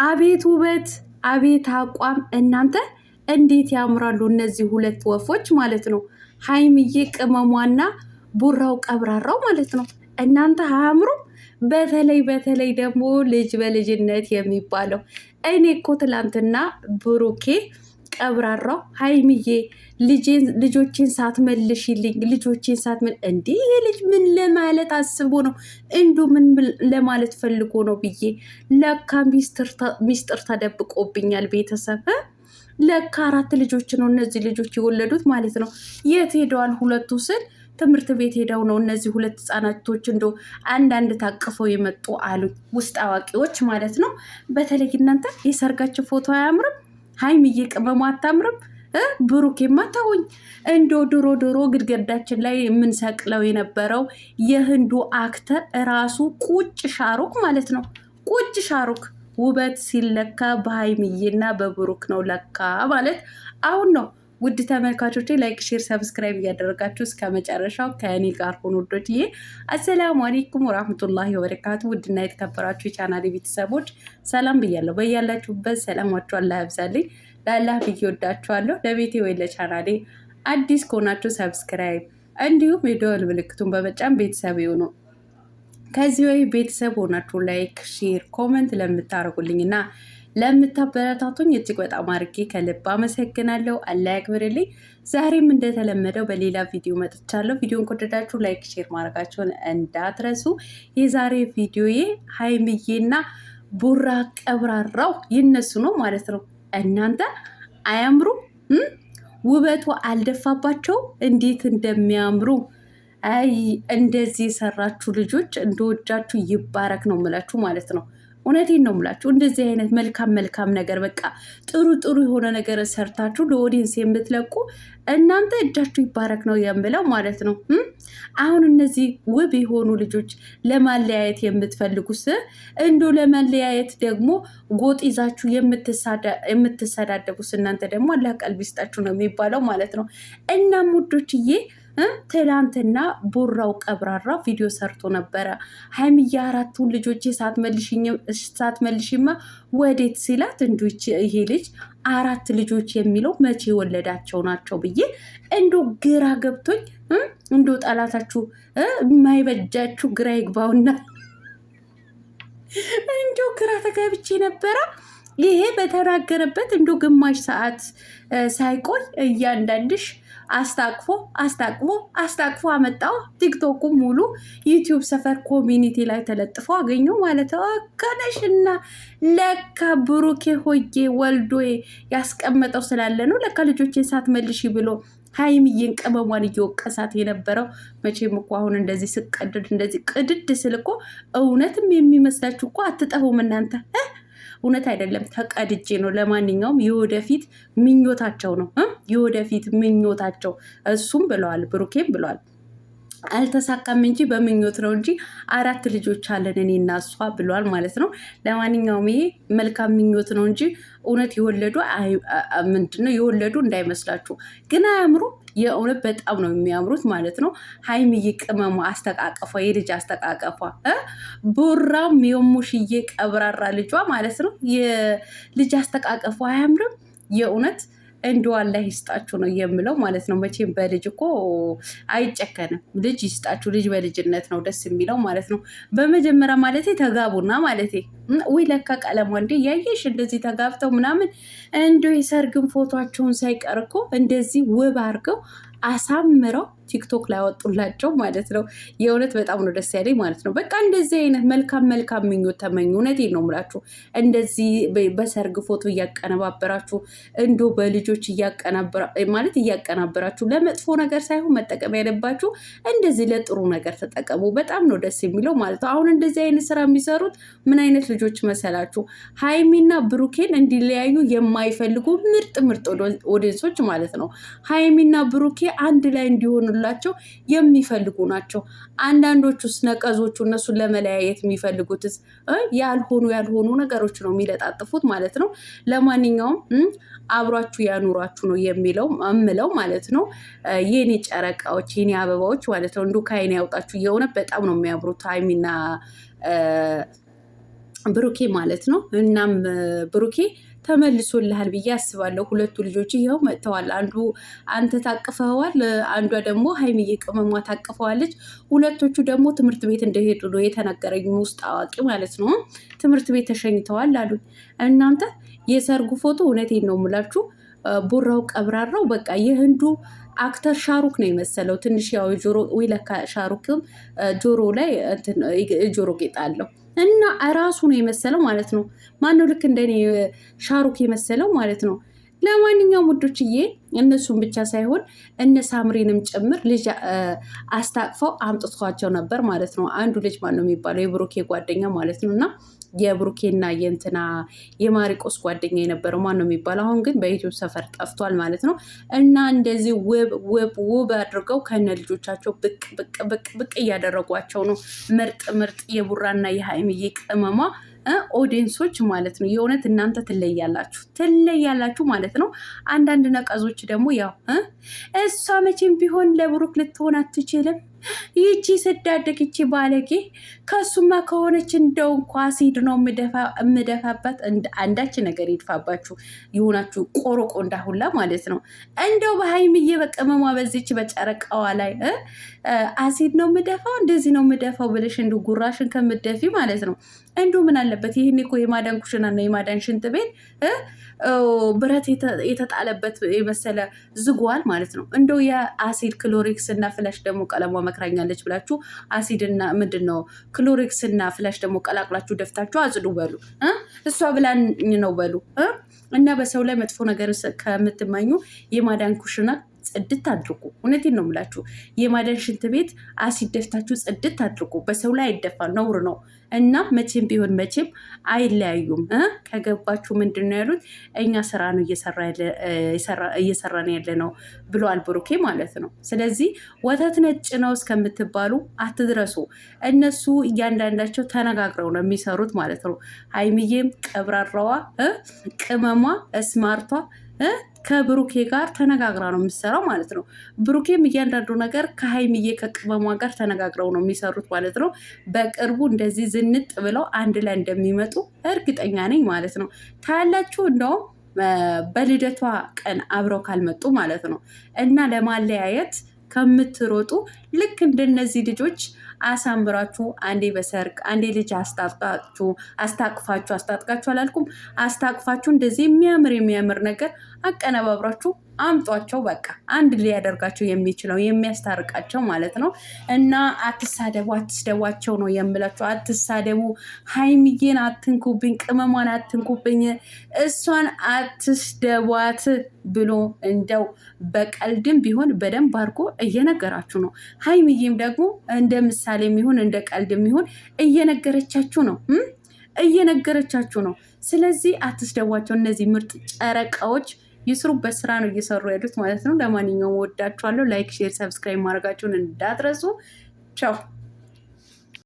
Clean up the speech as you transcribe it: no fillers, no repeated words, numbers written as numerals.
አቤት ውበት፣ አቤት አቋም! እናንተ እንዴት ያምራሉ እነዚህ ሁለት ወፎች ማለት ነው። ሀይሚዬ ቅመሟና ቡራው ቀብራራው ማለት ነው። እናንተ አያምሩም? በተለይ ደግሞ ልጅ በልጅነት የሚባለው እኔ እኮ ትላንትና ብሩኬ ቀብራራው ሀይሚዬ ልጆቼን ሳትመልሽልኝ ልጆቼን እንዲህ ይሄ ልጅ ምን ለማለት አስቦ ነው? እንዱ ምን ለማለት ፈልጎ ነው ብዬ ለካ ሚስጥር ተደብቆብኛል። ቤተሰብ ለካ 4 ልጆች ነው እነዚህ ልጆች የወለዱት ማለት ነው። የት ሄደዋል ሁለቱ ስል ትምህርት ቤት ሄደው ነው እነዚህ 2 ህጻናቶች እንዶ አንዳንድ ታቅፈው የመጡ አሉ ውስጥ አዋቂዎች ማለት ነው። በተለይ እናንተ የሰርጋችሁ ፎቶ አያምርም? ሀይሚዬ ቅመሟ አታምርም? ብሩኬማ ተውኝ። እንዶ ድሮ ግድግዳችን ላይ የምንሰቅለው የነበረው የህንዱ አክተር ራሱ ቁጭ ሻሩክ ማለት ነው። ቁጭ ሻሩክ ውበት ሲለካ በሀይሚዬና በብሩክ ነው ለካ ማለት አሁን ነው። ውድ ተመልካቾቼ ላይክ፣ ሼር፣ ሰብስክራይብ እያደረጋችሁ እስከ መጨረሻው ከእኔ ጋር ሆኖ ወዶችዬ። አሰላሙ አሌይኩም ወራህመቱላሂ ወበረካቱ። ውድና የተከበራችሁ የቻናሌ ቤተሰቦች ሰላም ብያለሁ። በያላችሁበት ሰላማችሁ አላህ ያብዛልኝ። ለአላህ ብዬ ወዳችኋለሁ። ለቤቴ ወይ ለቻናሌ አዲስ ከሆናችሁ ሰብስክራይብ እንዲሁም የደወል ምልክቱን በመጫን ቤተሰብ ይሁኑ። ከዚህ ወይ ቤተሰብ ሆናችሁ ላይክ፣ ሼር፣ ኮመንት ለምታደርጉልኝና ለምታበረታቱኝ እጅግ በጣም አድርጌ ከልብ አመሰግናለሁ። አላህ ያክብርልኝ። ዛሬም እንደተለመደው በሌላ ቪዲዮ መጥቻለሁ። ቪዲዮን ከወደዳችሁ ላይክ፣ ሼር ማድረጋችሁን እንዳትረሱ። የዛሬ ቪዲዮዬ ሀይሚዬና ቡራ ቀብራራው ይነሱ ነው ማለት ነው። እናንተ አያምሩ? ውበቱ አልደፋባቸው? እንዴት እንደሚያምሩ! አይ እንደዚህ የሰራችሁ ልጆች እንደወጃችሁ ይባረክ ነው የምላችሁ ማለት ነው። እውነቴን ነው የምላችሁ። እንደዚህ አይነት መልካም ነገር በቃ ጥሩ የሆነ ነገር ሰርታችሁ ለኦዲየንስ የምትለቁ እናንተ እጃችሁ ይባረክ ነው የምለው ማለት ነው። አሁን እነዚህ ውብ የሆኑ ልጆች ለማለያየት የምትፈልጉስ እንዶ ለማለያየት ደግሞ ጎጥ ይዛችሁ የምትሰዳደቡስ እናንተ ደግሞ አላህ ቀልብ ይስጣችሁ ነው የሚባለው ማለት ነው። እናም ውዶችዬ ትላንትና ቡራው ቀብራራ ቪዲዮ ሰርቶ ነበረ። ሀይሚዬ 4ቱን ልጆቼ ሳትመልሽማ ወዴት ሲላት እንዶች ይሄ ልጅ 4 ልጆች የሚለው መቼ የወለዳቸው ናቸው ብዬ እንዶ ግራ ገብቶኝ እንዶ ጠላታችሁ የማይበጃችሁ ግራ ይግባውና እንዶ ግራ ተጋብቼ ነበረ። ይሄ በተናገረበት እንዶ ግማሽ ሰዓት ሳይቆይ እያንዳንድሽ አስታቅፎ አመጣው። ቲክቶኩ ሙሉ ዩቲዩብ ሰፈር ኮሚኒቲ ላይ ተለጥፎ አገኘው ማለት ነው። ከነሽና ለካ ብሩኬ ሆዬ ወልዶ ያስቀመጠው ስላለ ነው ለካ ልጆችን ሳትመልሺ ብሎ ሀይሚዬን ቅመሟን እየወቀሳት የነበረው። መቼም እኮ አሁን እንደዚህ ስቀድድ እንደዚህ ቅድድ ስል እኮ እውነትም የሚመስላችሁ እኮ አትጠፉም እናንተ። እውነት አይደለም ተቀድጄ ነው። ለማንኛውም የወደፊት ምኞታቸው ነው የወደፊት ምኞታቸው። እሱም ብለዋል ብሩኬም ብለዋል አልተሳካም እንጂ በምኞት ነው እንጂ 4 ልጆች አለን እኔ እና እሷ ብለዋል ማለት ነው። ለማንኛውም ይሄ መልካም ምኞት ነው እንጂ እውነት የወለዱ ምንድነው የወለዱ እንዳይመስላችሁ። ግን አያምሩ? የእውነት በጣም ነው የሚያምሩት ማለት ነው። ሀይሚዬ ቅመሟ አስተቃቀፏ፣ የልጅ አስተቃቀፏ፣ ቡራም የሙሽዬ ቀብራራ ልጇ ማለት ነው የልጅ አስተቃቀፏ አያምርም? የእውነት እንዲ አላህ ይስጣችሁ ነው የምለው ማለት ነው። መቼም በልጅ እኮ አይጨከንም። ልጅ ይስጣችሁ። ልጅ በልጅነት ነው ደስ የሚለው ማለት ነው። በመጀመሪያ ማለቴ ተጋቡና ማለቴ ወይ ለካ ቀለም ወንዴ ያየሽ እንደዚህ ተጋብተው ምናምን እንዲ የሰርግን ፎቷቸውን ሳይቀር እኮ እንደዚህ ውብ አድርገው አሳምረው ቲክቶክ ላይ ያወጡላቸው ማለት ነው። የእውነት በጣም ነው ደስ ያለኝ ማለት ነው። በቃ እንደዚህ አይነት መልካም ምኞት ተመኙ። እውነቴን ነው የምላችሁ። እንደዚህ በሰርግ ፎቶ እያቀነባበራችሁ እንዶ በልጆች እያቀናበራችሁ ለመጥፎ ነገር ሳይሆን መጠቀም ያለባችሁ እንደዚህ ለጥሩ ነገር ተጠቀሙ። በጣም ነው ደስ የሚለው ማለት ነው። አሁን እንደዚህ አይነት ስራ የሚሰሩት ምን አይነት ልጆች መሰላችሁ? ሀይሚና ብሩኬን እንዲለያዩ የማይፈልጉ ምርጥ ኦዲየንሶች ማለት ነው። ሀይሚና ብሩኬ አንድ ላይ እንዲሆኑላቸው የሚፈልጉ ናቸው። አንዳንዶቹስ ነቀዞቹ እነሱን ለመለያየት የሚፈልጉትስ ያልሆኑ ነገሮች ነው የሚለጣጥፉት ማለት ነው። ለማንኛውም አብሯችሁ ያኑሯችሁ ነው የምለው ማለት ነው። የኔ ጨረቃዎች፣ የኔ አበባዎች ማለት ነው። እንዱ ከአይን ያውጣችሁ። የእውነት በጣም ነው የሚያምሩት ሀይሚና ብሩኬ ማለት ነው። እናም ብሩኬ ተመልሶልሃል ብዬ አስባለሁ። ሁለቱ ልጆች ይኸው መጥተዋል። አንዱ አንተ ታቅፈዋል፣ አንዷ ደግሞ ሀይሚዬ ቅመሟ ታቅፈዋለች። ሁለቶቹ ደግሞ ትምህርት ቤት እንደሄዱ ነው የተነገረኝ፣ ውስጥ አዋቂ ማለት ነው። ትምህርት ቤት ተሸኝተዋል አሉ። እናንተ የሰርጉ ፎቶ እውነቴን ነው የምላችሁ ቡራው ቀብራራው በቃ የህንዱ አክተር ሻሩክ ነው የመሰለው። ትንሽ ያው ጆሮ ወይ ለካ ሻሩክም ጆሮ ላይ ጆሮ ጌጥ አለው እና ራሱ ነው የመሰለው ማለት ነው። ማነው ልክ እንደኔ ሻሩክ የመሰለው ማለት ነው። ለማንኛውም ውዶችዬ እነሱም ብቻ ሳይሆን እነ ሳምሪንም ጭምር ልጅ አስታቅፈው አምጥቷቸው ነበር ማለት ነው። አንዱ ልጅ ማነው የሚባለው የብሩኬ ጓደኛ ማለት ነው እና የብሩኬና የእንትና የማሪቆስ ጓደኛ የነበረው ማን ነው የሚባለው? አሁን ግን በዩቲዩብ ሰፈር ጠፍቷል ማለት ነው። እና እንደዚህ ውብ አድርገው ከነ ልጆቻቸው ብቅ ብቅ ብቅ ብቅ እያደረጓቸው ነው። ምርጥ ምርጥ የቡራና የሀይሚዬ ቅመሟ ኦዲየንሶች ማለት ነው። የእውነት እናንተ ትለያላችሁ ማለት ነው። አንዳንድ ነቀዞች ደግሞ ያው እሷ መቼም ቢሆን ለብሩክ ልትሆን አትችልም፣ ይቺ ስዳደግ ይቺ ባለጌ ከሱማ ከሆነች እንደው እንኳ አሲድ ነው የምደፋባት። አንዳች ነገር ይድፋባችሁ ይሆናችሁ ቆሮቆ እንዳሁላ ማለት ነው። እንደው በሀይምዬ በቅመሟ በዚች በጨረቃዋ ላይ አሲድ ነው የምደፋው እንደዚህ ነው የምደፋው ብለሽ እንዲ ጉራሽን ከምደፊ ማለት ነው። እንዲሁ ምን አለበት ይህን እኮ የማዳን ኩሽናና የማዳን ሽንት ቤት ብረት የተጣለበት የመሰለ ዝጓል ማለት ነው። እንደው የአሲድ ክሎሪክስ እና ፍላሽ ደግሞ ቀለሟ መክራኛለች ብላችሁ አሲድና ምንድን ነው ክሎሪክስ እና ፍላሽ ደግሞ ቀላቅላችሁ ደፍታችሁ አጽዱ በሉ። እሷ ብላኝ ነው በሉ። እና በሰው ላይ መጥፎ ነገር ከምትመኙ የማዳን ኩሽና ጽድት አድርጉ። እውነቴን ነው የምላችሁ። የማዳን ሽንት ቤት አሲድ ደፍታችሁ ጽድት አድርጉ። በሰው ላይ አይደፋ፣ ነውር ነው። እና መቼም ቢሆን መቼም አይለያዩም። ከገባችሁ ምንድን ነው ያሉት? እኛ ስራ ነው እየሰራን ያለ ነው ብለዋል ብሩኬ ማለት ነው። ስለዚህ ወተት ነጭ ነው እስከምትባሉ አትድረሱ። እነሱ እያንዳንዳቸው ተነጋግረው ነው የሚሰሩት ማለት ነው። ሀይሚዬም ቀብራራዋ ቅመሟ ስማርቷ ከብሩኬ ጋር ተነጋግራ ነው የምሰራው ማለት ነው። ብሩኬም እያንዳንዱ ነገር ከሀይሚዬ ከቅመሟ ጋር ተነጋግረው ነው የሚሰሩት ማለት ነው። በቅርቡ እንደዚህ ዝንጥ ብለው አንድ ላይ እንደሚመጡ እርግጠኛ ነኝ ማለት ነው። ታያላችሁ እንደውም በልደቷ ቀን አብረው ካልመጡ ማለት ነው። እና ለማለያየት ከምትሮጡ ልክ እንደነዚህ ልጆች አሳምራችሁ አንዴ በሰርግ አንዴ ልጅ አስታቅፋችሁ አላልኩም፣ አስታቅፋችሁ እንደዚህ የሚያምር ነገር አቀነባብራችሁ አምጧቸው። በቃ አንድ ሊያደርጋቸው የሚችለው የሚያስታርቃቸው ማለት ነው። እና አትስደቧቸው ነው የምላቸው። አትሳደቡ፣ ሀይሚዬን አትንኩብኝ፣ ቅመሟን አትንኩብኝ፣ እሷን አትስደቧት ብሎ እንደው በቀልድም ቢሆን በደንብ አድርጎ እየነገራችሁ ነው። ሀይሚዬም ደግሞ እንደ ምሳሌ የሚሆን እንደ ቀልድ የሚሆን እየነገረቻችሁ ነው። ስለዚህ አትስደቧቸው። እነዚህ ምርጥ ጨረቃዎች ይስሩበት ስራ ነው እየሰሩ ያሉት ማለት ነው። ለማንኛውም ወዳችኋለሁ። ላይክ፣ ሼር፣ ሰብስክራይብ ማድረጋችሁን እንዳትረሱ። ቻው